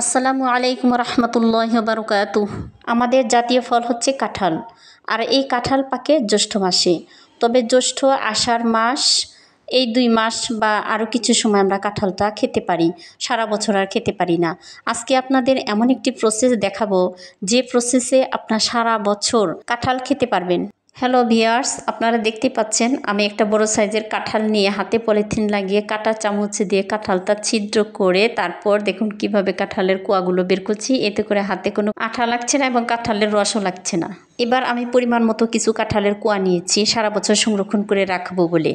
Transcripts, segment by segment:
আসসালামু আলাইকুম রহমতুল্লাহ বারকাতুহ। আমাদের জাতীয় ফল হচ্ছে কাঁঠাল। আর এই কাঁঠাল পাকে জ্যৈষ্ঠ মাসে। তবে জ্যৈষ্ঠ আষাঢ় মাস এই 2 মাস বা আরও কিছু সময় আমরা কাঁঠালটা খেতে পারি, সারা বছর আর খেতে পারি না। আজকে আপনাদের এমন একটি প্রসেস দেখাবো যে প্রসেসে আপনার সারা বছর কাঁঠাল খেতে পারবেন। হ্যালো ভিউয়ার্স, আপনারা দেখতে পাচ্ছেন আমি একটা বড় সাইজের কাঁঠাল নিয়ে হাতে পলিথিন লাগিয়ে কাঁটা চামচ দিয়ে কাঁঠালটা ছিদ্র করে তারপর দেখুন কিভাবে কাঁঠালের কোয়াগুলো বের করছি। এতে করে হাতে কোনো আঠা লাগছে না এবং কাঁঠালের রসও লাগছে না। এবার আমি পরিমাণ মতো কিছু কাঁঠালের কোয়া নিয়েছি সারা বছর সংরক্ষণ করে রাখবো বলে।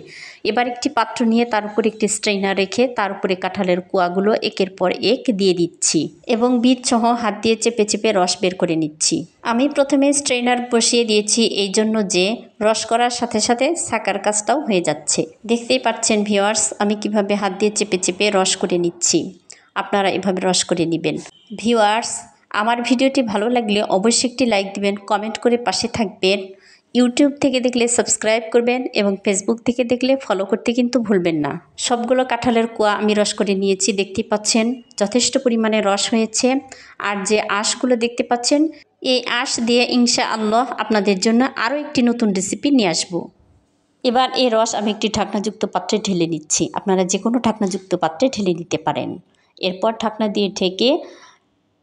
এবার একটি পাত্র নিয়ে তার উপর একটি স্ট্রেনার রেখে তার উপরে কাঁঠালের কোয়াগুলো একের পর এক দিয়ে দিচ্ছি এবং বীজ সহ হাত দিয়ে চেপে চেপে রস বের করে নিচ্ছি। আমি প্রথমে স্ট্রেনার বসিয়ে দিয়েছি এই জন্য যে রস করার সাথে সাথে ছাঁকার কাজটাও হয়ে যাচ্ছে। দেখতেই পাচ্ছেন ভিউয়ার্স, আমি কিভাবে হাত দিয়ে চেপে চেপে রস করে নিচ্ছি। আপনারা এভাবে রস করে নেবেন। ভিউয়ার্স, আমার ভিডিওটি ভালো লাগলে অবশ্যই একটি লাইক দিবেন, কমেন্ট করে পাশে থাকবেন। ইউটিউব থেকে দেখলে সাবস্ক্রাইব করবেন এবং ফেসবুক থেকে দেখলে ফলো করতে কিন্তু ভুলবেন না। সবগুলো কাঁঠালের কোয়া আমি রস করে নিয়েছি। দেখতে পাচ্ছেন যথেষ্ট পরিমাণে রস হয়েছে। আর যে আঁশগুলো দেখতে পাচ্ছেন, এই আঁশ দিয়ে ইনশাআল্লাহ আপনাদের জন্য আরও একটি নতুন রেসিপি নিয়ে আসবো। এবার এই রস আমি একটি ঢাকনাযুক্ত পাত্রে ঢেলে নিচ্ছি। আপনারা যে কোনো ঢাকনাযুক্ত পাত্রে ঢেলে নিতে পারেন। এরপর ঢাকনা দিয়ে ঢেকে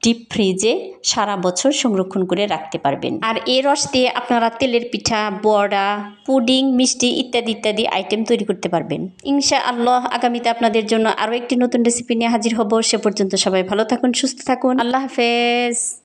ডিপ ফ্রিজে সারা বছর সংরক্ষণ করে রাখতে পারবেন। আর এই রস দিয়ে আপনারা তেলের পিঠা, বড়া, পুডিং, মিষ্টি ইত্যাদি ইত্যাদি আইটেম তৈরি করতে পারবেন। ইনশাআল্লাহ আগামীতে আপনাদের জন্য আরও একটি নতুন রেসিপি নিয়ে হাজির হব। সে পর্যন্ত সবাই ভালো থাকুন, সুস্থ থাকুন। আল্লাহ হাফেজ।